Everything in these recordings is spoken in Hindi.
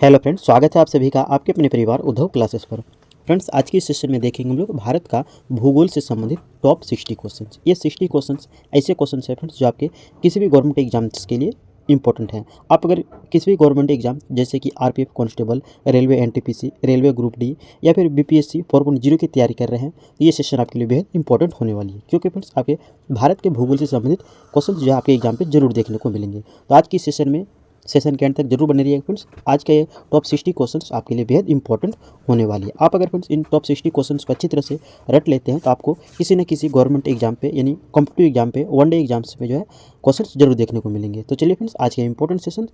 हेलो फ्रेंड्स, स्वागत है आप सभी का आपके अपने परिवार उद्धव क्लासेस पर। फ्रेंड्स, आज की इस सेशन में देखेंगे हम लोग भारत का भूगोल से संबंधित टॉप 60 क्वेश्चंस। ये 60 क्वेश्चंस ऐसे क्वेश्चंस हैं फ्रेंड्स जो आपके किसी भी गवर्नमेंट एग्जाम्स के लिए इंपॉर्टेंट हैं। आप अगर किसी भी गवर्नमेंट एग्जाम जैसे कि RPF constable, railway NTPC, railway group D या फिर बीपीएससी 4.0 की तैयारी कर रहे हैं तो ये सेशन आपके लिए बेहद इंपॉर्टेंट होने वाली है, क्योंकि फ्रेंड्स आपके भारत के भूगोल से संबंधित क्वेश्चन जो आपके एग्जाम पे जरूर देखने को मिलेंगे। तो आज की सेशन के एंड तक जरूर बने रहिएगा फ्रेंड्स। आज के टॉप 60 क्वेश्चंस आपके लिए बेहद इंपॉर्टेंट होने वाली है। आप अगर फ्रेंड्स इन टॉप 60 क्वेश्चंस को अच्छी तरह से रट लेते हैं तो आपको किसी न किसी गवर्नमेंट एग्जाम पे यानी कॉम्पिटिटिव एग्जाम पे, वनडे एग्जाम्स पे जो है क्वेश्चंस जरूर देखने को मिलेंगे। तो चलिए फ्रेंड्स, आज के इंपॉर्टेंट सेशन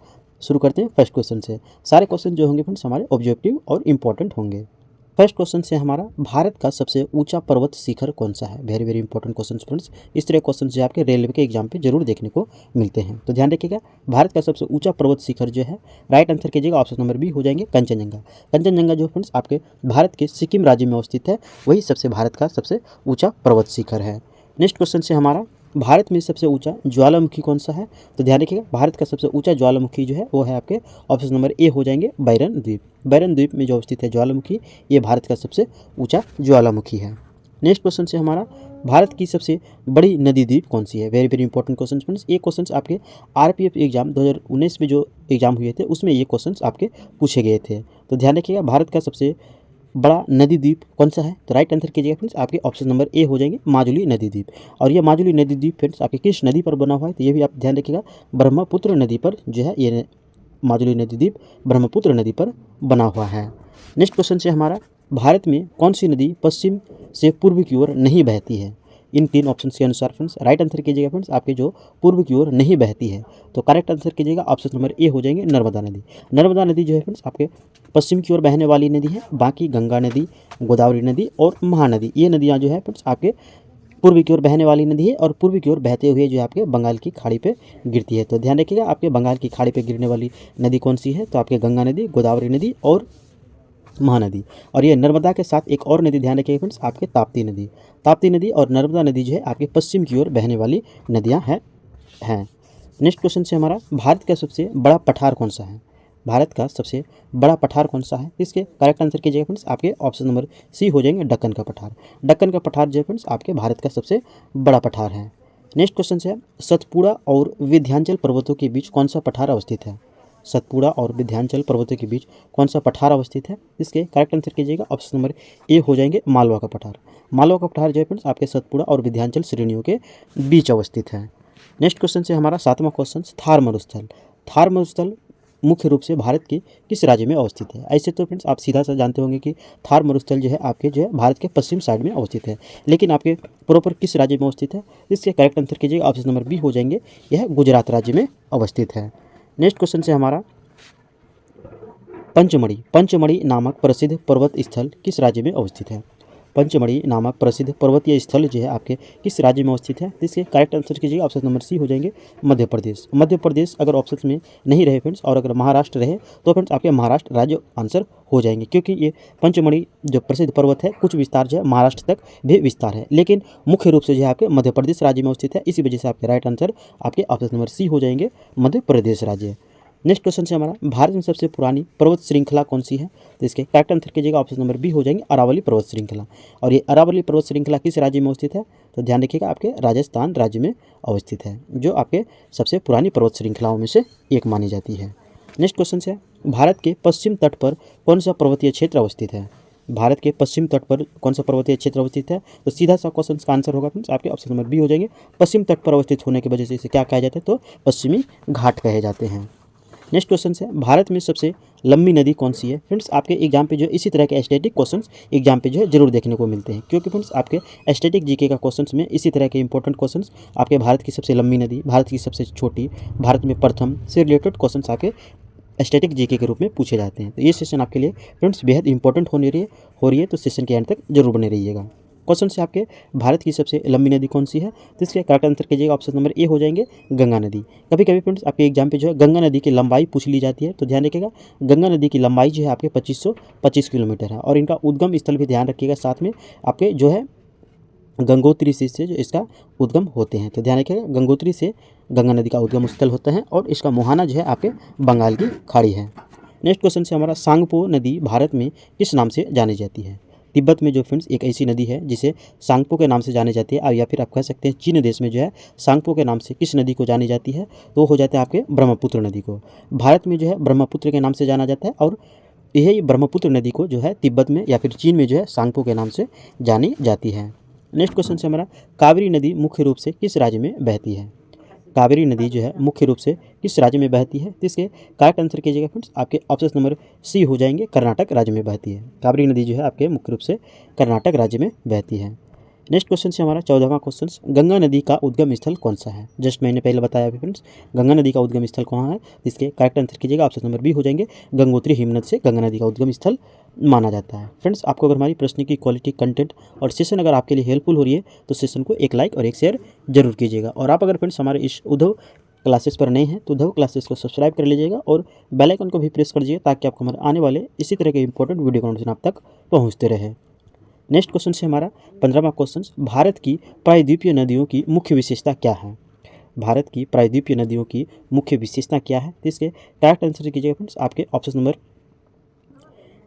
शुरू करते हैं फर्स्ट क्वेश्चन से। सारे क्वेश्चन जो होंगे फ्रेंड्स हमारे ऑब्जेक्टिव और इंपॉर्टेंट होंगे। फर्स्ट क्वेश्चन से हमारा, भारत का सबसे ऊंचा पर्वत शिखर कौन सा है? Very very important question friends. इस तरह क्वेश्चन जो आपके रेलवे के एग्जाम पे जरूर देखने को मिलते हैं, तो ध्यान रखिएगा। भारत का सबसे ऊंचा पर्वत शिखर जो है, राइट आंसर कीजिएगा, ऑप्शन नंबर बी हो जाएंगे कंचनजंगा। कंचनजंगा जो फ्रेंड्स आपके भारत के सिक्किम राज्य में अवस्थित है, वही भारत का सबसे ऊंचा पर्वत शिखर है। नेक्स्ट क्वेश्चन से हमारा, भारत में सबसे ऊंचा ज्वालामुखी कौन सा है? तो ध्यान रखिएगा, भारत का सबसे ऊंचा ज्वालामुखी जो है वो है आपके ऑप्शन नंबर ए हो जाएंगे बैरन द्वीप। बैरन द्वीप में जो अवस्थित है ज्वालामुखी, ये भारत का सबसे ऊंचा ज्वालामुखी है। नेक्स्ट क्वेश्चन से हमारा, भारत की सबसे बड़ी नदी द्वीप कौन सी है? Very very important question friends. ये क्वेश्चन आपके आरपीएफ एग्जाम 2019 में जो एग्जाम हुए थे उसमें ये क्वेश्चन आपके पूछे गए थे। तो ध्यान रखिएगा, भारत का सबसे बड़ा नदी द्वीप कौन सा है? तो राइट आंसर कीजिएगा फ्रेंड्स, आपके ऑप्शन नंबर ए हो जाएंगे माजुली नदी द्वीप। और ये माजुली नदी द्वीप फ्रेंड्स आपके किस नदी पर बना हुआ है? तो ये भी आप ध्यान रखिएगा, ब्रह्मपुत्र नदी पर जो है ये माजुली नदी द्वीप ब्रह्मपुत्र नदी पर बना हुआ है। नेक्स्ट क्वेश्चन से हमारा, भारत में कौन सी नदी पश्चिम से पूर्व की ओर नहीं बहती है? इन तीन ऑप्शन के अनुसार फ्रेंड्स राइट आंसर कीजिएगा फ्रेंड्स, आपके जो पूर्व की ओर नहीं बहती है। तो करेक्ट आंसर कीजिएगा, ऑप्शन नंबर ए हो जाएंगे नर्मदा नदी। नर्मदा नदी जो है फ्रेंड्स आपके पश्चिम की ओर बहने वाली नदी है। बाकी गंगा नदी, गोदावरी नदी और महानदी, ये नदियाँ जो है फ्रेंड्स आपके पूर्व की ओर बहने वाली नदी है और पूर्व की ओर बहते हुए जो आपके बंगाल की खाड़ी पे गिरती है। तो ध्यान रखिएगा, आपके बंगाल की खाड़ी पे गिरने वाली नदी कौन सी है? तो आपके गंगा नदी, गोदावरी नदी और महानदी। और ये नर्मदा के साथ एक और नदी ध्यान रखिएगा फ्रेंड्स, आपके ताप्ती नदी। ताप्ती नदी और नर्मदा नदी जो है आपके पश्चिम की ओर बहने वाली नदियाँ हैं। नेक्स्ट क्वेश्चन से हमारा, भारत का सबसे बड़ा पठार कौन सा है? भारत का सबसे बड़ा पठार कौन सा है? इसके करेक्ट आंसर कीजिएगा फ्रेंड्स, आपके ऑप्शन नंबर सी हो जाएंगे दक्कन का पठार। दक्कन का पठार जो है फ्रेंड्स आपके भारत का सबसे बड़ा पठार है। नेक्स्ट क्वेश्चन से, सतपुड़ा और विंध्याचल पर्वतों के बीच कौन सा पठार अवस्थित है? सतपुड़ा और विंध्याचल पर्वतों के बीच कौन सा पठार अवस्थित है? इसके करेक्ट आंसर कीजिएगा, ऑप्शन नंबर ए हो जाएंगे मालवा का पठार। मालवा का पठार जो है फ्रेंड्स आपके सतपुड़ा और विंध्याचल श्रेणियों के बीच अवस्थित है। नेक्स्ट क्वेश्चन से हमारा सातवां क्वेश्चन, थार मरुस्थल। थार मरुस्थल मुख्य रूप से भारत के किस राज्य में अवस्थित है? ऐसे तो फ्रेंड्स आप सीधा सा जानते होंगे कि थार मरुस्थल जो है आपके जो है भारत के पश्चिम साइड में अवस्थित है, लेकिन आपके प्रॉपर किस राज्य में अवस्थित है? इसके करेक्ट आंसर कीजिएगा, ऑप्शन नंबर बी हो जाएंगे, यह गुजरात राज्य में अवस्थित है। नेक्स्ट क्वेश्चन से हमारा, पंचमढ़ी नामक प्रसिद्ध पर्वत स्थल किस राज्य में अवस्थित है? पंचमढ़ी नामक प्रसिद्ध पर्वतीय स्थल जो है आपके किस राज्य में अवस्थित है? इसके करेक्ट आंसर कीजिएगा, ऑप्शन नंबर सी हो जाएंगे मध्य प्रदेश। मध्य प्रदेश अगर ऑप्शन में नहीं रहे फ्रेंड्स और अगर महाराष्ट्र रहे तो फ्रेंड्स आपके महाराष्ट्र राज्य आंसर हो जाएंगे, क्योंकि ये पंचमढ़ी जो प्रसिद्ध पर्वत है कुछ विस्तार जो है महाराष्ट्र तक भी विस्तार है, लेकिन मुख्य रूप से जो है आपके मध्य प्रदेश राज्य में अवस्थित है। इसी वजह से आपके राइट आंसर आपके ऑप्शन नंबर सी हो जाएंगे मध्य प्रदेश राज्य। नेक्स्ट क्वेश्चन से हमारा, भारत में सबसे पुरानी पर्वत श्रृंखला कौन सी है? तो इसके करेक्ट आंसर कीजिएगा, ऑप्शन नंबर बी हो जाएंगे अरावली पर्वत श्रृंखला। और ये अरावली पर्वत श्रृंखला किस राज्य में अवस्थित है? तो ध्यान रखिएगा, आपके राजस्थान राज्य में अवस्थित है, जो आपके सबसे पुरानी पर्वत श्रृंखलाओं में से एक मानी जाती है। नेक्स्ट क्वेश्चन से, भारत के पश्चिम तट पर कौन सा पर्वतीय क्षेत्र अवस्थित है? भारत के पश्चिम तट पर कौन सा पर्वतीय क्षेत्र अवस्थित है? तो सीधा सा क्वेश्चन का आंसर होगा फ्रेंड्स आपके ऑप्शन नंबर बी हो जाएंगे, पश्चिम तट पर अवस्थित होने की वजह से इसे क्या कहा जाता है? तो पश्चिमी घाट कहे जाते हैं। नेक्स्ट क्वेश्चन है, भारत में सबसे लंबी नदी कौन सी है? फ्रेंड्स आपके एग्जाम पे जो इसी तरह के स्टैटिक क्वेश्चंस एग्जाम पे जो है जरूर देखने को मिलते हैं, क्योंकि फ्रेंड्स आपके स्टैटिक जीके का क्वेश्चंस में इसी तरह के इंपॉर्टेंट क्वेश्चंस आपके भारत की सबसे लंबी नदी, भारत की सबसे छोटी, भारत में प्रथम से रिलेटेड क्वेश्चंस आपके स्टैटिक जीके के रूप में पूछे जाते हैं। तो ये सेशन आपके लिए फ्रेंड्स बेहद इंपॉर्टेंट हो रही है, तो सेशन के एंड तक जरूर बने रहिएगा। क्वेश्चन से आपके, भारत की सबसे लंबी नदी कौन सी है? तो इसके करेक्ट आंसर कीजिएगा, ऑप्शन नंबर ए हो जाएंगे गंगा नदी। कभी कभी फ्रेंड्स आपके एग्जाम पे जो है गंगा नदी की लंबाई पूछ ली जाती है, तो ध्यान रखिएगा, गंगा नदी की लंबाई जो है आपके 2525 किलोमीटर है और इनका उद्गम स्थल भी ध्यान रखिएगा, साथ में आपके जो है गंगोत्री से जो इसका उद्गम होते हैं। तो ध्यान रखिएगा, गंगोत्री से गंगा नदी का उद्गम स्थल होता है और इसका मुहाना जो है आपके बंगाल की खाड़ी है। नेक्स्ट क्वेश्चन से हमारा सांगपो नदी भारत में किस नाम से जानी जाती है। तिब्बत में जो फ्रेंड्स एक ऐसी नदी है जिसे सांगपो के नाम से जानी जाती है, या फिर आप कह सकते हैं चीन देश में जो है सांगपो के नाम से किस नदी को जानी जाती है, तो हो जाता है आपके ब्रह्मपुत्र नदी को। भारत में जो है ब्रह्मपुत्र के नाम से जाना जाता है, और यही ब्रह्मपुत्र नदी को जो है तिब्बत में या फिर चीन में जो है सांगपो के नाम से जानी जाती है। नेक्स्ट क्वेश्चन से हमारा कावेरी नदी मुख्य रूप से किस राज्य में बहती है। कावेरी नदी जो है मुख्य रूप से किस राज्य में बहती है, तो इसके करेक्ट आंसर कीजिएगा फ्रेंड्स, आपके ऑप्शन नंबर सी हो जाएंगे, कर्नाटक राज्य में बहती है। कावेरी नदी जो है आपके मुख्य रूप से कर्नाटक राज्य में बहती है। नेक्स्ट क्वेश्चन से हमारा 14वां क्वेश्चन, गंगा नदी का उद्गम स्थल कौन सा है। जस्ट मैंने पहले बताया अभी फ्रेंड्स, गंगा नदी का उद्गम स्थल कहाँ है, इसके करेक्ट आंसर कीजिएगा, ऑप्शन नंबर बी हो जाएंगे, गंगोत्री हिमनद से गंगा नदी का उद्गम स्थल माना जाता है। फ्रेंड्स, आपको अगर हमारी प्रश्न की क्वालिटी, कंटेंट और सेशन अगर आपके लिए हेल्पफुल हो रही है तो सेशन को एक लाइक और एक शेयर जरूर कीजिएगा। और आप अगर फ्रेंड्स हमारे इस उद्धव क्लासेस पर नए हैं तो उद्धव क्लासेस को सब्सक्राइब कर लीजिएगा और बेल आइकन को भी प्रेस कर दीजिए, ताकि आपको हमारे आने वाले इसी तरह के इंपॉर्टेंट वीडियो नोटिफिकेशन आप तक पहुँचते रहे। नेक्स्ट क्वेश्चन से हमारा 15वां क्वेश्चन, भारत की प्रायद्वीपीय नदियों की मुख्य विशेषता क्या है। भारत की प्रायद्वीपीय नदियों की मुख्य विशेषता क्या है, तो इसके करेक्ट आंसर कीजिएगा फ्रेंड्स, आपके ऑप्शन नंबर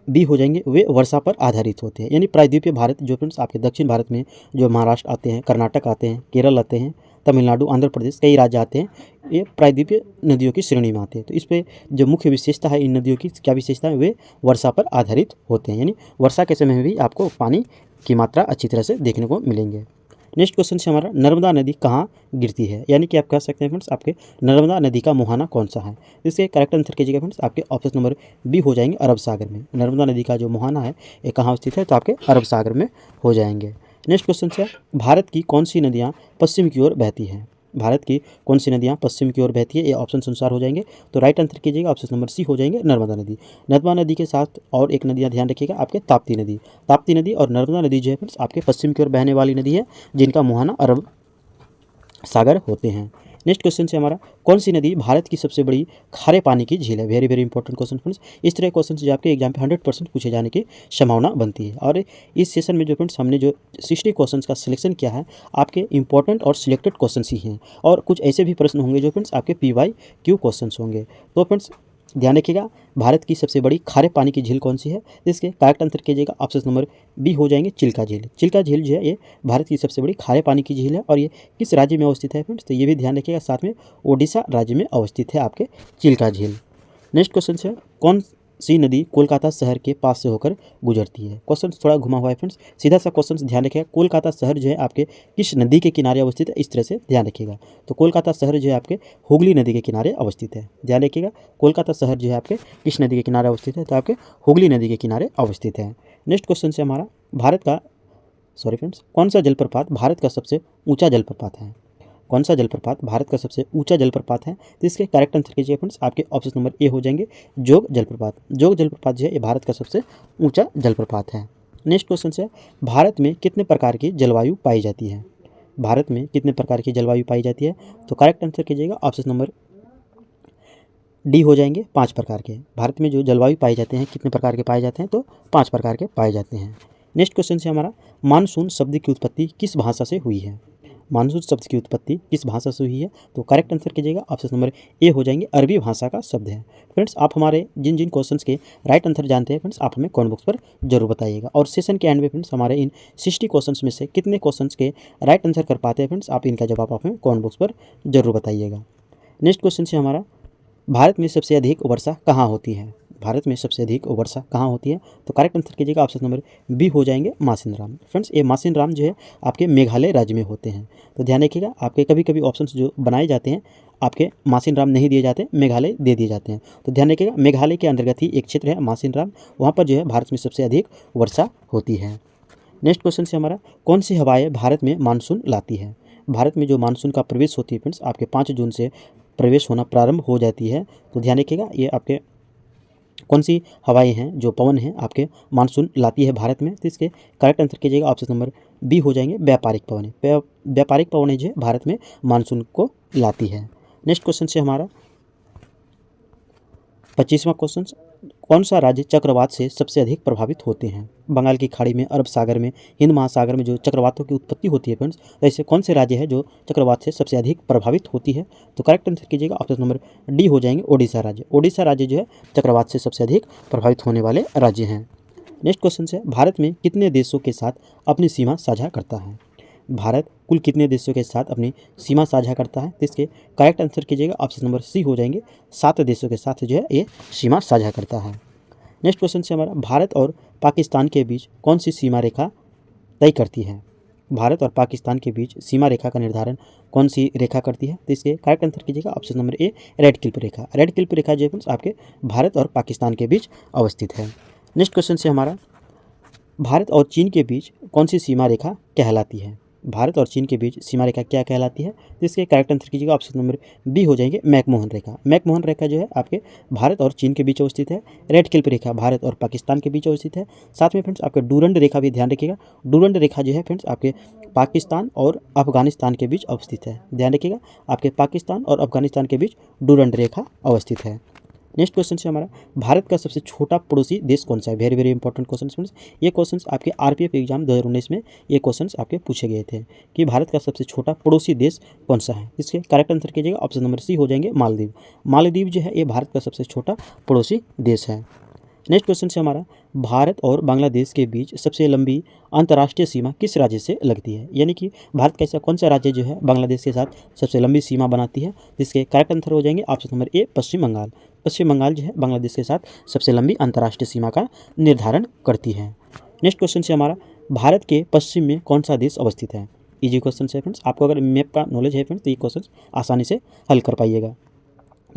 बी हो जाएंगे, वे वर्षा पर आधारित होते हैं। यानी प्रायद्वीपीय भारत जो फ्रेंड्स आपके दक्षिण भारत में जो महाराष्ट्र आते हैं, कर्नाटक आते हैं, केरल आते हैं, तमिलनाडु, आंध्र प्रदेश, कई राज्य आते हैं, ये प्रायद्वीपीय नदियों की श्रेणी में आते हैं। तो इस पे जो मुख्य विशेषता है इन नदियों की, क्या विशेषता है, वे वर्षा पर आधारित होते हैं। यानी वर्षा के समय में भी आपको पानी की मात्रा अच्छी तरह से देखने को मिलेंगे। नेक्स्ट क्वेश्चन से हमारा नर्मदा नदी कहाँ गिरती है, यानी कि आप कह सकते हैं फ्रेंड्स आपके नर्मदा नदी का मुहाना कौन सा है। इसके करेक्ट आंसर कीजिएगा फ्रेंड्स, आपके ऑप्शन नंबर बी हो जाएंगे, अरब सागर में। नर्मदा नदी का जो मुहाना है ये कहाँ स्थित है, तो आपके अरब सागर में हो जाएंगे। नेक्स्ट क्वेश्चन से, भारत की कौन सी नदियाँ पश्चिम की ओर बहती हैं। भारत की कौन सी नदियाँ पश्चिम की ओर बहती है, ये ऑप्शन अनुसार हो जाएंगे। तो राइट आंसर कीजिएगा, ऑप्शन नंबर सी हो जाएंगे, नर्मदा नदी। नर्मदा नदी के साथ और एक नदियाँ ध्यान रखिएगा, आपके ताप्ती नदी। ताप्ती नदी और नर्मदा नदी जो है फ्रेंड्स आपके पश्चिम की ओर बहने वाली नदी है, जिनका मुहाना अरब सागर होते हैं। नेक्स्ट क्वेश्चन से हमारा, कौन सी नदी भारत की सबसे बड़ी खारे पानी की झील है। Very very important question friends, इस तरह क्वेश्चन जो आपके एग्जाम पे 100% पूछे जाने की संभावना बनती है। और इस सेशन में जो फ्रेंड्स हमने जो 60 क्वेश्चन का सिलेक्शन किया है, आपके इंपॉर्टेंट और सिलेक्टेड क्वेश्चन ही हैं, और कुछ ऐसे भी प्रश्न होंगे जो फ्रेंड्स आपके PYQ क्वेश्चन होंगे। तो फ्रेंड्स ध्यान रखिएगा, भारत की सबसे बड़ी खारे पानी की झील कौन सी है, इसके करेक्ट आंसर कीजिएगा, ऑप्शन नंबर बी हो जाएंगे, चिल्का झील। चिल्का झील जो है ये भारत की सबसे बड़ी खारे पानी की झील है, और ये किस राज्य में अवस्थित है फ्रेंड्स, तो ये भी ध्यान रखिएगा, साथ में ओडिशा राज्य में अवस्थित है आपके चिल्का झील। नेक्स्ट क्वेश्चन है, कौन सी नदी कोलकाता शहर के पास से होकर गुजरती है। क्वेश्चन थोड़ा घुमा हुआ है फ्रेंड्स, सीधा सा क्वेश्चन ध्यान रखिएगा, कोलकाता शहर जो है आपके किस नदी के किनारे अवस्थित है, इस तरह से ध्यान रखिएगा। तो कोलकाता शहर जो है आपके हुगली नदी के किनारे अवस्थित है। ध्यान रखिएगा, कोलकाता शहर जो है आपके किस नदी के किनारे अवस्थित है, तो आपके हुगली नदी के किनारे अवस्थित है। नेक्स्ट क्वेश्चन से हमारा, कौन सा जलप्रपात भारत का सबसे ऊँचा जलप्रपात है। कौन सा जलप्रपात भारत का सबसे ऊंचा जलप्रपात है, तो इसके करेक्ट आंसर कीजिए फ्रेंड्स, आपके ऑप्शन नंबर ए हो जाएंगे, जोग जलप्रपात। जोग जलप्रपात जो है ये भारत का सबसे ऊंचा जलप्रपात है। नेक्स्ट क्वेश्चन है, भारत में कितने प्रकार की जलवायु पाई जाती है। भारत में कितने प्रकार की जलवायु पाई जाती है, तो करेक्ट आंसर कीजिएगा, ऑप्शन नंबर डी हो जाएंगे, 5 प्रकार के। भारत में जो जलवायु पाए जाते हैं कितने प्रकार के पाए जाते हैं, तो 5 प्रकार के पाए जाते हैं। नेक्स्ट क्वेश्चन से हमारा, मानसून शब्द की उत्पत्ति किस भाषा से हुई है। मानसून शब्द की उत्पत्ति किस भाषा से हुई है, तो करेक्ट आंसर कीजिएगा, ऑप्शन नंबर ए हो जाएंगे, अरबी भाषा का शब्द है। फ्रेंड्स, आप हमारे जिन जिन क्वेश्चंस के राइट आंसर जानते हैं फ्रेंड्स, आप हमें कमेंट बॉक्स पर जरूर बताइएगा। और सेशन के एंड में फ्रेंड्स हमारे इन 60 क्वेश्चंस में से कितने क्वेश्चंस के राइट आंसर कर पाते हैं फ्रेंड्स, आप इनका जवाब आप हमें कमेंट बॉक्स पर जरूर बताइएगा। नेक्स्ट क्वेश्चन से हमारा, भारत में सबसे अधिक वर्षा कहाँ होती है। भारत में सबसे अधिक वर्षा कहाँ होती है, तो करेक्ट आंसर कीजिएगा, ऑप्शन नंबर बी हो जाएंगे, मासिन राम। फ्रेंड्स, ये मासिन राम जो है आपके मेघालय राज्य में होते हैं। तो ध्यान रखिएगा, आपके कभी कभी ऑप्शंस जो बनाए जाते हैं आपके मासिन राम नहीं दिए जाते, मेघालय दे दिए जाते हैं। तो ध्यान रखिएगा, मेघालय के अंतर्गत ही एक क्षेत्र है मासिन राम, वहाँ पर जो है भारत में सबसे अधिक वर्षा होती है। नेक्स्ट क्वेश्चन से हमारा, कौन सी हवाएं भारत में मानसून लाती है। भारत में जो मानसून का प्रवेश होती है फ्रेंड्स, आपके 5 जून से प्रवेश होना प्रारंभ हो जाती है। तो ध्यान रखिएगा, ये आपके कौन सी हवाएं हैं जो पवन हैं आपके मानसून लाती है भारत में, तो इसके करेक्ट आंसर कीजिएगा, ऑप्शन नंबर बी हो जाएंगे, व्यापारिक पवनें। व्यापारिक पवनें जो है भारत में मानसून को लाती है। नेक्स्ट क्वेश्चन से हमारा 25वां क्वेश्चन, कौन सा राज्य चक्रवात से सबसे अधिक प्रभावित होते हैं? बंगाल की खाड़ी में, अरब सागर में, हिंद महासागर में जो चक्रवातों की उत्पत्ति होती है फ्रेंड्स, तो ऐसे कौन से राज्य है जो चक्रवात से सबसे अधिक प्रभावित होती है? तो करेक्ट आंसर कीजिएगा, ऑप्शन नंबर डी हो जाएंगे ओडिशा राज्य। ओडिशा राज्य जो है चक्रवात से सबसे अधिक प्रभावित होने वाले राज्य हैं। नेक्स्ट क्वेश्चन है, भारत में कितने देशों के साथ अपनी सीमा साझा करता है? भारत कुल कितने देशों के साथ अपनी सीमा साझा करता है? तो इसके करेक्ट आंसर कीजिएगा, ऑप्शन नंबर सी हो जाएंगे, 7 देशों के साथ जो है ये सीमा साझा करता है। नेक्स्ट क्वेश्चन से हमारा, भारत और पाकिस्तान के बीच कौन सी सीमा रेखा तय करती है? भारत और पाकिस्तान के बीच सीमा रेखा का निर्धारण कौन सी रेखा करती है? तो इसके करेक्ट आंसर कीजिएगा, option number A, red clip रेखा। रेड क्लिप रेखा जो है फ्रेंड्स आपके भारत और पाकिस्तान के बीच अवस्थित है। नेक्स्ट क्वेश्चन से हमारा, भारत और चीन के बीच कौन सी सीमा रेखा कहलाती है? भारत और चीन के बीच सीमा रेखा क्या कहलाती है? तो इसके करेक्ट आंसर कीजिएगा, ऑप्शन नंबर बी हो जाएंगे, मैकमोहन रेखा। मैकमोहन रेखा जो है आपके भारत और चीन के बीच अवस्थित है। रेड क्लिप रेखा भारत और पाकिस्तान के बीच अवस्थित है। साथ में फ्रेंड्स आपके डूरंड रेखा भी ध्यान रखिएगा। डूरंड रेखा जो है फ्रेंड्स आपके पाकिस्तान और अफगानिस्तान के बीच अवस्थित है। ध्यान रखिएगा, आपके पाकिस्तान और अफगानिस्तान के बीच डूरंड रेखा अवस्थित है। नेक्स्ट क्वेश्चन से हमारा, भारत का सबसे छोटा पड़ोसी देश कौन सा है? Very very important question friends. ये क्वेश्चंस आपके आरपीएफ एग्जाम 2019 में ये क्वेश्चंस आपके पूछे गए थे कि भारत का सबसे छोटा पड़ोसी देश कौन सा है? इसके करेक्ट आंसर कीजिएगा, ऑप्शन नंबर सी हो जाएंगे, मालदीव। मालदीव जो है ये भारत का सबसे छोटा पड़ोसी देश है। नेक्स्ट क्वेश्चन से हमारा, भारत और बांग्लादेश के बीच सबसे लंबी अंतर्राष्ट्रीय सीमा किस राज्य से लगती है? यानी कि भारत का ऐसा कौन सा राज्य जो है बांग्लादेश के साथ सबसे लंबी सीमा बनाती है? जिसके करेक्ट आंसर हो जाएंगे, ऑप्शन नंबर ए, पश्चिम बंगाल। पश्चिम बंगाल जो है बांग्लादेश के साथ सबसे लंबी अंतर्राष्ट्रीय सीमा का निर्धारण करती है। नेक्स्ट क्वेश्चन से हमारा, भारत के पश्चिम में कौन सा देश अवस्थित है? इजी क्वेश्चन है फ्रेंड्स, आपको अगर मैप का नॉलेज है फ्रेंड्स तो ये क्वेश्चन आसानी से हल कर पाइएगा।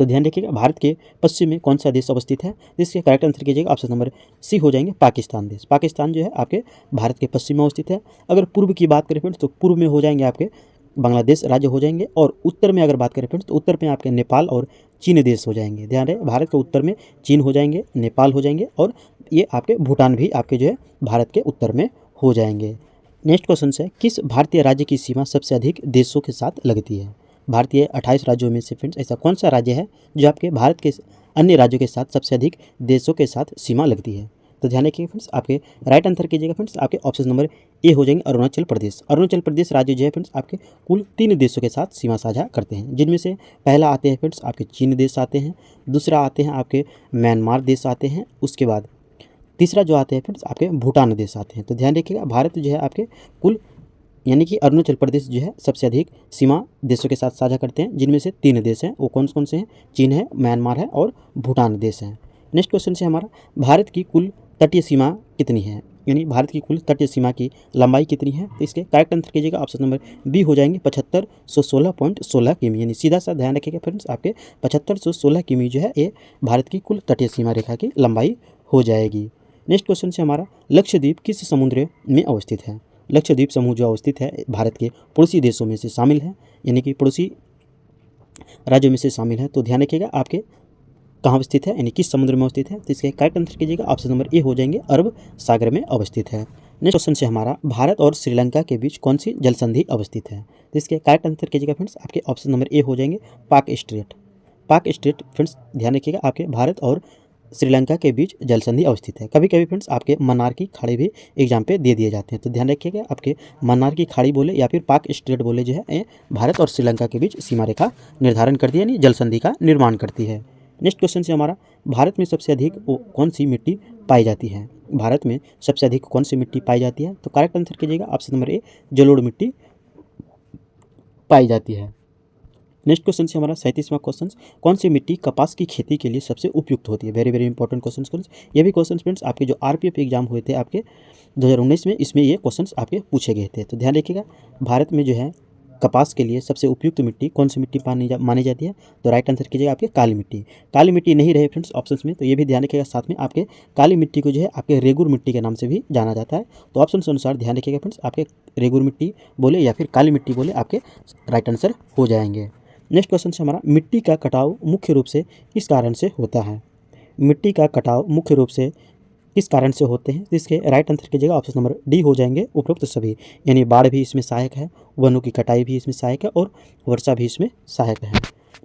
तो ध्यान रखिएगा, भारत के पश्चिम में कौन सा देश अवस्थित है? जिसके करेक्ट आंसर कीजिएगा, ऑप्शन नंबर सी हो जाएंगे, पाकिस्तान देश। पाकिस्तान जो है आपके भारत के पश्चिम में अवस्थित है। अगर पूर्व की बात करें फ्रेंड्स तो पूर्व में हो जाएंगे आपके बांग्लादेश राज्य हो जाएंगे, और उत्तर में अगर बात करें फ्रेंड्स तो उत्तर में आपके नेपाल और चीन देश हो जाएंगे। ध्यान रहे, भारत के उत्तर में चीन हो जाएंगे, नेपाल हो जाएंगे, और ये आपके भूटान भी आपके जो है भारत के उत्तर में हो जाएंगे। नेक्स्ट क्वेश्चन है, किस भारतीय राज्य की सीमा सबसे अधिक देशों के साथ लगती है? भारतीय 28 राज्यों में से फ्रेंड्स ऐसा कौन सा राज्य है जो आपके भारत के अन्य राज्यों के साथ सबसे अधिक देशों के साथ सीमा लगती है? तो ध्यान रखिए फ्रेंड्स, आपके राइट आंसर कीजिएगा फ्रेंड्स, आपके ऑप्शन नंबर ए हो जाएंगे, अरुणाचल प्रदेश। अरुणाचल प्रदेश राज्य जो है फ्रेंड्स आपके कुल 3 देशों के साथ सीमा साझा करते हैं, जिनमें से पहला आते हैं फ्रेंड्स आपके चीन देश आते हैं, दूसरा आते हैं आपके म्यांमार देश आते हैं, उसके बाद तीसरा जो आते हैं फ्रेंड्स आपके भूटान देश आते हैं। तो ध्यान रखिएगा, भारत जो है आपके कुल यानी कि अरुणाचल प्रदेश जो है सबसे अधिक सीमा देशों के साथ साझा करते हैं, जिनमें से 3 देश हैं। वो कौन कौन से हैं? चीन है, म्यांमार है और भूटान देश है। नेक्स्ट क्वेश्चन से हमारा, भारत की कुल तटीय सीमा कितनी है? यानी भारत की कुल तटीय सीमा की लंबाई कितनी है? तो इसके करेक्ट आंसर कीजिएगा, ऑप्शन नंबर बी हो जाएंगे, 7516.16 किमी। यानी सीधा सा ध्यान रखिएगा फ्रेंड्स, आपके 7516 किमी जो है ये भारत की कुल तटीय सीमा रेखा की लंबाई हो जाएगी। नेक्स्ट क्वेश्चन से हमारा, लक्षद्वीप किस समुद्र में अवस्थित है? लक्षद्वीप समूह जो अवस्थित है भारत के पड़ोसी देशों में से शामिल है, यानी कि पड़ोसी राज्यों में से शामिल है। तो ध्यान रखिएगा, आपके कहाँ अवस्थित है, यानी किस समुद्र में अवस्थित है? तो इसके करेक्ट आंसर कीजिएगा, ऑप्शन नंबर ए हो जाएंगे, अरब सागर में अवस्थित है। नेक्स्ट क्वेश्चन से हमारा, भारत और श्रीलंका के बीच कौन सी जल संधि अवस्थित है? तो इसके करेक्ट आंसर कीजिएगा फ्रेंड्स, आपके ऑप्शन नंबर ए हो जाएंगे, पाक स्ट्रेट। पाक स्ट्रेट फ्रेंड्स ध्यान रखिएगा, आपके भारत और श्रीलंका के बीच जल संधि अवस्थित है। कभी कभी फ्रेंड्स आपके मन्नार की खाड़ी भी एग्जाम पे दे दिए जाते हैं, तो ध्यान रखिएगा, आपके मन्नार की खाड़ी बोले या फिर पाक स्ट्रेट बोले जो है भारत और श्रीलंका के बीच सीमा रेखा निर्धारण करती है, यानी जल संधि का निर्माण करती है। नेक्स्ट क्वेश्चन से हमारा, भारत में सबसे अधिक कौन सी मिट्टी पाई जाती है? भारत में सबसे अधिक कौन सी मिट्टी पाई जाती है? तो करेक्ट आंसर कीजिएगा, ऑप्शन नंबर ए, जलोढ़ मिट्टी पाई जाती है। नेक्स्ट क्वेश्चन से हमारा 37वां क्वेश्चन, कौन सी मिट्टी कपास की खेती के लिए सबसे उपयुक्त होती है? Very very important question friends. ये भी क्वेश्चन फ्रेंड्स आपके जो आरपीएफ एग्जाम हुए थे आपके 2019 में, इसमें ये क्वेश्चंस आपके पूछे गए थे। तो ध्यान रखिएगा, भारत में जो है कपास के लिए सबसे उपयुक्त मिट्टी कौन सी मिट्टी मानी जाती है? तो राइट आंसर कीजिएगा, आपके काली मिट्टी। काली मिट्टी नहीं रहे फ्रेंड्स ऑप्शंस में, तो ये भी ध्यान रखिएगा। साथ में आपके काली मिट्टी को जो है आपके रेगुर मिट्टी के नाम से भी जाना जाता है। तो ऑप्शन के अनुसार ध्यान रखिएगा फ्रेंड्स, आपके रेगुर मिट्टी बोले या फिर काली मिट्टी बोले आपके राइट आंसर हो जाएंगे। नेक्स्ट क्वेश्चन से हमारा, मिट्टी का कटाव मुख्य रूप से किस कारण से होता है? मिट्टी का कटाव मुख्य रूप से किस कारण से होते हैं? इसके राइट आंसर कीजिएगा, ऑप्शन नंबर डी हो जाएंगे, उपरोक्त सभी। यानी बाढ़ भी इसमें सहायक है, वनों की कटाई भी इसमें सहायक है, और वर्षा भी इसमें सहायक है।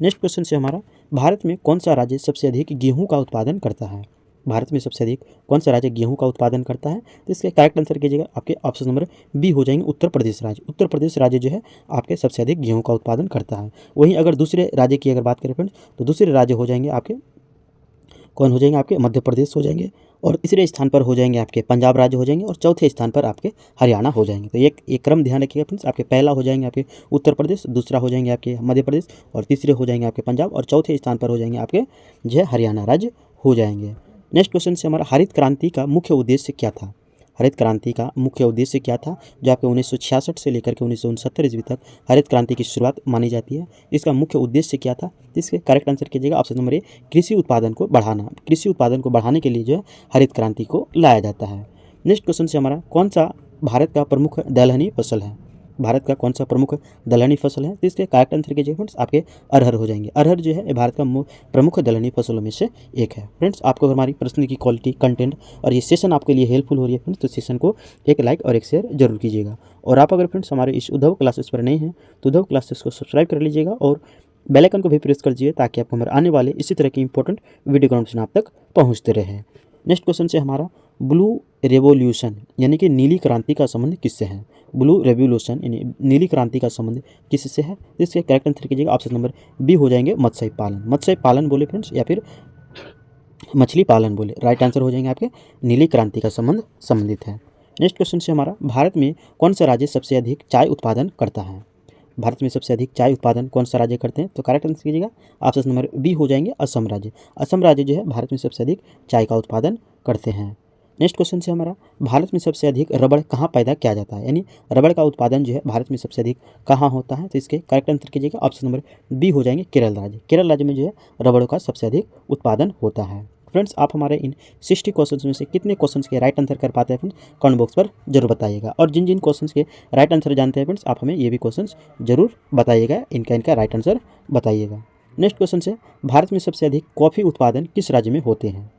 नेक्स्ट क्वेश्चन से हमारा, भारत में कौन सा राज्य सबसे अधिक गेहूं का उत्पादन करता है? भारत में सबसे अधिक कौन सा राज्य गेहूं का उत्पादन करता है? तो इसके करेक्ट आंसर कीजिएगा आपके ऑप्शन नंबर बी हो जाएंगे उत्तर प्रदेश राज्य। उत्तर प्रदेश राज्य जो है आपके सबसे अधिक गेहूं का उत्पादन करता है। वहीं अगर दूसरे राज्य की अगर बात करें फ्रेंड्स, तो दूसरे राज्य हो जाएंगे आपके कौन हो जाएंगे? आपके मध्य प्रदेश हो जाएंगे, और तीसरे स्थान पर हो जाएंगे आपके पंजाब राज्य हो जाएंगे, और चौथे स्थान पर आपके हरियाणा हो जाएंगे। तो एक क्रम ध्यान रखिएगा फ्रेंड्स, आपके पहला हो जाएंगे आपके उत्तर प्रदेश, दूसरा हो जाएंगे आपके मध्य प्रदेश, और तीसरे हो जाएंगे आपके पंजाब, और चौथे स्थान पर हो जाएंगे आपके जो है हरियाणा राज्य हो जाएंगे। नेक्स्ट क्वेश्चन से हमारा हरित क्रांति का मुख्य उद्देश्य क्या था? हरित क्रांति का मुख्य उद्देश्य क्या था जो आपके 1966 से लेकर के 1969 ईस्वी तक हरित क्रांति की शुरुआत मानी जाती है? इसका मुख्य उद्देश्य क्या था? इसके करेक्ट आंसर कीजिएगा ऑप्शन नंबर ए कृषि उत्पादन को बढ़ाना। कृषि उत्पादन को बढ़ाने के लिए जो है हरित क्रांति को लाया जाता है। नेक्स्ट क्वेश्चन से हमारा कौन सा भारत का प्रमुख दलहनी फसल है? भारत का कौन सा प्रमुख दलहनी फसल है? तो इसके करेक्ट आंसर कीजिए फ्रेंड्स आपके अरहर हो जाएंगे। अरहर जो है भारत का प्रमुख दलहनी फसलों में से एक है। फ्रेंड्स आपको हमारी प्रश्न की क्वालिटी, कंटेंट और ये सेशन आपके लिए हेल्पफुल हो रही है फ्रेंड्स, तो सेशन को एक लाइक और एक शेयर जरूर कीजिएगा। और आप अगर फ्रेंड्स हमारे इस उद्धव क्लासेस पर नए हैं तो उद्धव क्लासेस को सब्सक्राइब कर लीजिएगा और बेल आइकन को भी प्रेस कर दीजिए ताकि आपको हमारे आने वाले इसी तरह की इंपॉर्टेंट वीडियो कॉन्फ्रेंस आप तक पहुँचते रहे। नेक्स्ट क्वेश्चन से हमारा ब्लू रेवोल्यूशन यानी कि नीली क्रांति का संबंध किससे है? ब्लू रेवोल्यूशन यानी नीली क्रांति का संबंध किससे है? इसके करेक्ट आंसर कीजिएगा ऑप्शन नंबर बी हो जाएंगे मत्स्य पालन। मत्स्य पालन बोले फ्रेंड्स या फिर मछली पालन बोले, राइट आंसर हो जाएंगे आपके नीली क्रांति का संबंध संबंधित है। नेक्स्ट क्वेश्चन से हमारा भारत में कौन सा राज्य सबसे अधिक चाय उत्पादन करता है? भारत में सबसे अधिक चाय उत्पादन कौन सा राज्य करते हैं? तो करेक्ट आंसर कीजिएगा ऑप्शन नंबर बी हो जाएंगे असम राज्य। असम राज्य जो है भारत में सबसे अधिक चाय का उत्पादन करते हैं। नेक्स्ट क्वेश्चन से हमारा भारत में सबसे अधिक रबड़ कहाँ पैदा किया जाता है? यानी रबड़ का उत्पादन जो है भारत में सबसे अधिक कहाँ होता है? तो इसके करेक्ट आंसर कीजिएगा ऑप्शन नंबर बी हो जाएंगे केरल राज्य। केरल राज्य में जो है रबड़ का सबसे अधिक उत्पादन होता है। फ्रेंड्स आप हमारे इन 60 क्वेश्चंस में से कितने क्वेश्चंस के राइट आंसर कर पाते हैं फ्रेंड्स कमेंट बॉक्स पर जरूर बताइएगा। और जिन जिन क्वेश्चंस के राइट आंसर जानते हैं फ्रेंड्स आप हमें ये भी क्वेश्चंस जरूर बताइएगा, इनका राइट आंसर बताइएगा। नेक्स्ट क्वेश्चन से भारत में सबसे अधिक कॉफ़ी उत्पादन किस राज्य में होते हैं?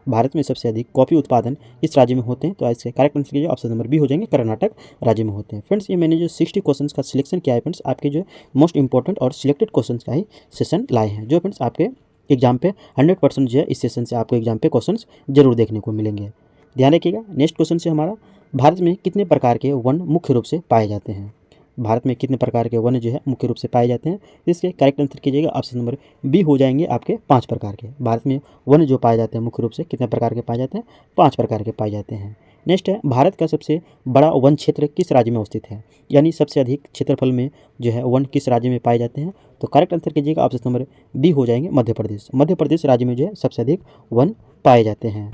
भारत में सबसे अधिक कॉफ़ी उत्पादन इस राज्य में होते हैं? तो इसके करेक्ट आंसर कीजिए ऑप्शन नंबर बी हो जाएंगे कर्नाटक राज्य में होते हैं। फ्रेंड्स ये मैंने जो 60 क्वेश्चंस का सिलेक्शन किया है फ्रेंड्स आपके जो मोस्ट इंपॉर्टेंट और सिलेक्टेड क्वेश्चंस का ही सेशन लाए हैं, जो फ्रेंड्स आपके एग्जाम पे 100% जो है इस सेशन से आपको एग्जाम पे क्वेश्चंस जरूर देखने को मिलेंगे, ध्यान रखिएगा। नेक्स्ट क्वेश्चन से हमारा भारत में कितने प्रकार के वन मुख्य रूप से पाए जाते हैं? भारत में कितने प्रकार के वन जो है मुख्य रूप से पाए जाते हैं? इसके करेक्ट आंसर कीजिएगा ऑप्शन नंबर बी हो जाएंगे आपके 5 प्रकार के। भारत में वन जो पाए जाते हैं मुख्य रूप से कितने प्रकार के पाए जाते हैं? 5 प्रकार के पाए जाते हैं। नेक्स्ट है भारत का सबसे बड़ा वन क्षेत्र किस राज्य में अवस्थित है? यानी सबसे अधिक क्षेत्रफल में जो है वन किस राज्य में पाए जाते हैं? तो करेक्ट आंसर कीजिएगा ऑप्शन नंबर बी हो जाएंगे मध्य प्रदेश। मध्य प्रदेश राज्य में जो है सबसे अधिक वन पाए जाते हैं।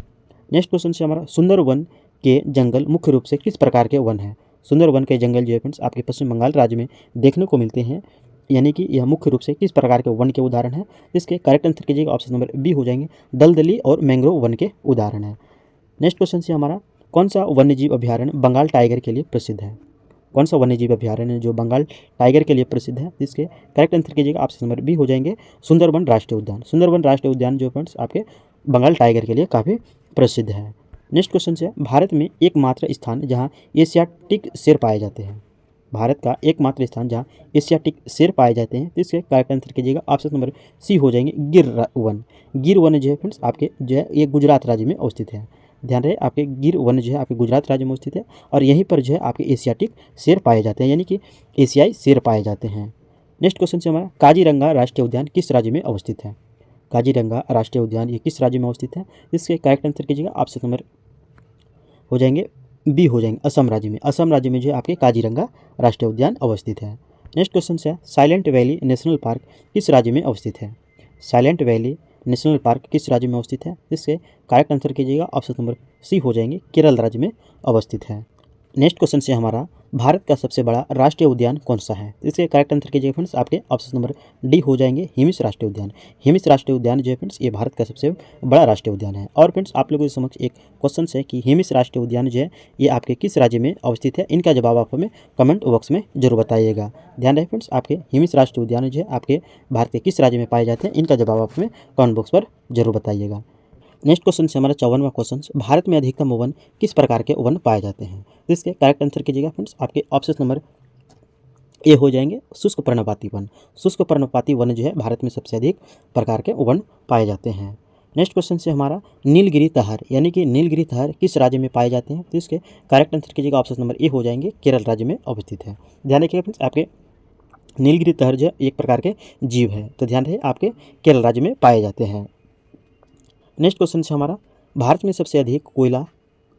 नेक्स्ट क्वेश्चन से हमारा सुंदर वन के जंगल मुख्य रूप से किस प्रकार के वन है? सुंदर वन के जंगल जो है फ्रेंड्स आपके पश्चिम बंगाल राज्य में देखने को मिलते हैं, यानी कि यह मुख्य रूप से किस प्रकार के वन के उदाहरण है? इसके करेक्ट आंसर कीजिएगा ऑप्शन नंबर बी हो जाएंगे दलदली और मैंग्रोव वन के उदाहरण है। नेक्स्ट क्वेश्चन से हमारा कौन सा वन्यजीव अभ्यारण्य बंगाल टाइगर के लिए प्रसिद्ध है? कौन सा वन्यजीव अभ्यारण्य जो बंगाल टाइगर के लिए प्रसिद्ध है? इसके करेक्ट आंसर कीजिएगा ऑप्शन नंबर बी हो जाएंगे सुंदरबन राष्ट्रीय उद्यान। सुंदरबन राष्ट्रीय उद्यान जो फ्रेंड्स आपके बंगाल टाइगर के लिए काफ़ी प्रसिद्ध है। नेक्स्ट क्वेश्चन से भारत में एकमात्र स्थान जहाँ एशियाटिक शेर पाए जाते हैं? भारत का एकमात्र स्थान जहाँ एशियाटिक शेर पाए जाते हैं, इसके करेक्ट आंसर कीजिएगा ऑप्शन नंबर सी हो जाएंगे गिर वन। गिर वन जो है फ्रेंड्स आपके जो है ये गुजरात राज्य में अवस्थित है, ध्यान रहे आपके गिर वन जो है आपके गुजरात राज्य में स्थित है, और यहीं पर जो है आपके एशियाटिक शेर पाए जाते हैं, यानी कि एशियाई शेर पाए जाते हैं। नेक्स्ट क्वेश्चन से हमारा काजीरंगा राष्ट्रीय उद्यान किस राज्य में अवस्थित है? काजीरंगा राष्ट्रीय उद्यान ये किस राज्य में अवस्थित है? इसके करेक्ट आंसर कीजिएगा ऑप्शन नंबर हो जाएंगे बी हो जाएंगे असम राज्य में। असम राज्य में जो है आपके काजीरंगा राष्ट्रीय उद्यान अवस्थित है। नेक्स्ट क्वेश्चन से साइलेंट वैली नेशनल पार्क किस राज्य में अवस्थित है? साइलेंट वैली नेशनल पार्क किस राज्य में अवस्थित है? इससे करेक्ट आंसर कीजिएगा ऑप्शन नंबर सी हो जाएंगे केरल राज्य में अवस्थित है। नेक्स्ट क्वेश्चन से हमारा भारत का सबसे बड़ा राष्ट्रीय उद्यान कौन सा है? इसके करेक्ट आंसर कीजिएगा फ्रेंड्स आपके ऑप्शन नंबर डी हो जाएंगे हिमिस राष्ट्रीय उद्यान। हिमिस राष्ट्रीय उद्यान जो है फ्रेंड्स ये भारत का सबसे बड़ा राष्ट्रीय उद्यान है। और फ्रेंड्स आप लोगों के समक्ष एक क्वेश्चन है कि हिमिस राष्ट्रीय उद्यान जो है ये आपके किस राज्य में अवस्थित है? इनका जवाब आप हमें कमेंट बॉक्स में जरूर बताइएगा। ध्यान रहे फ्रेंड्स आपके हिमिस राष्ट्रीय उद्यान जो है आपके भारत के किस राज्य में पाए जाते हैं? इनका जवाब आप हमें कमेंट बॉक्स पर जरूर बताइएगा। नेक्स्ट क्वेश्चन से हमारा 54वां क्वेश्चन, भारत में अधिकतम वन किस प्रकार के वन पाए जाते हैं? इसके करेक्ट आंसर कीजिएगा फ्रेंड्स आपके ऑप्शन नंबर ए हो जाएंगे शुष्क पर्णपाती वन। शुष्क पर्णपाती वन जो है भारत में सबसे अधिक प्रकार के वन पाए जाते हैं। नेक्स्ट क्वेश्चन से हमारा नीलगिरी तहर यानी कि नीलगिरी तहर किस राज्य में पाए जाते हैं? तो इसके करेक्ट आंसर कीजिएगा, ऑप्शन नंबर ए हो जाएंगे, केरल राज्य में अवस्थित है। ध्यान रखिएगा फ्रेंड्स, आपके नीलगिरी तहर जो एक प्रकार के जीव है, तो ध्यान रहे आपके केरल राज्य में पाए जाते हैं। नेक्स्ट क्वेश्चन से हमारा भारत में सबसे अधिक कोयला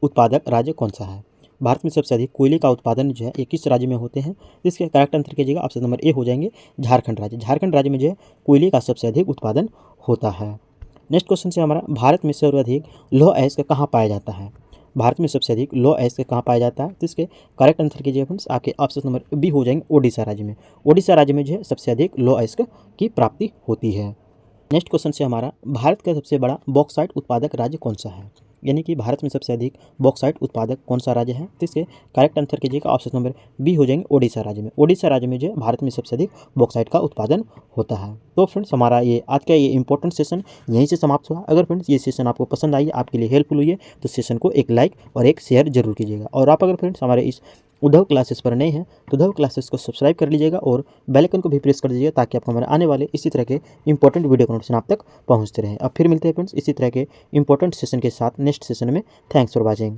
उत्पादक राज्य कौन सा है? भारत में सबसे अधिक कोयले का उत्पादन जो है ये किस राज्य में होते हैं? इसके करेक्ट आंसर कीजिएगा, ऑप्शन नंबर ए हो जाएंगे, झारखंड राज्य। झारखंड राज्य में जो है कोयले का सबसे अधिक उत्पादन होता है। नेक्स्ट क्वेश्चन से हमारा भारत में सर्वाधिक लौह अयस्क कहाँ पाया जाता है? भारत में सबसे अधिक लौह अयस्क कहाँ पाया जाता है? तो इसके करेक्ट आंसर कीजिएगा फ्रेंड्स, आपके ऑप्शन नंबर बी हो जाएंगे, ओडिशा राज्य में। ओडिशा राज्य में जो है सबसे अधिक लौह अयस्क की प्राप्ति होती है। नेक्स्ट क्वेश्चन से हमारा भारत का सबसे बड़ा बॉक्साइट उत्पादक राज्य कौन सा है? यानी कि भारत में सबसे अधिक बॉक्साइट उत्पादक कौन सा राज्य है? तो इसके करेक्ट आंसर कीजिएगा, ऑप्शन नंबर बी हो जाएंगे, ओडिशा राज्य में। ओडिशा राज्य में जो है भारत में सबसे अधिक बॉक्साइट का उत्पादन होता है। तो फ्रेंड्स हमारा ये आज का ये इंपॉर्टेंट सेशन यहीं से समाप्त हुआ। अगर फ्रेंड्स ये सेशन आपको पसंद आई, आपके लिए हेल्पफुल हुई है, तो सेशन को एक लाइक और एक शेयर जरूर कीजिएगा। और आप अगर फ्रेंड्स हमारे इस उद्धव क्लासेस पर नए हैं तो उद्धव क्लासेस को सब्सक्राइब कर लीजिएगा और बेल आइकन को भी प्रेस कर दीजिएगा, ताकि आपको हमारे आने वाले इसी तरह के इंपॉर्टेंट वीडियो का नोटिफिकेशन आप तक पहुंचते रहें। अब फिर मिलते हैं फ्रेंड्स इसी तरह के इंपॉर्टेंट सेशन के साथ नेक्स्ट सेशन में। Thanks for watching.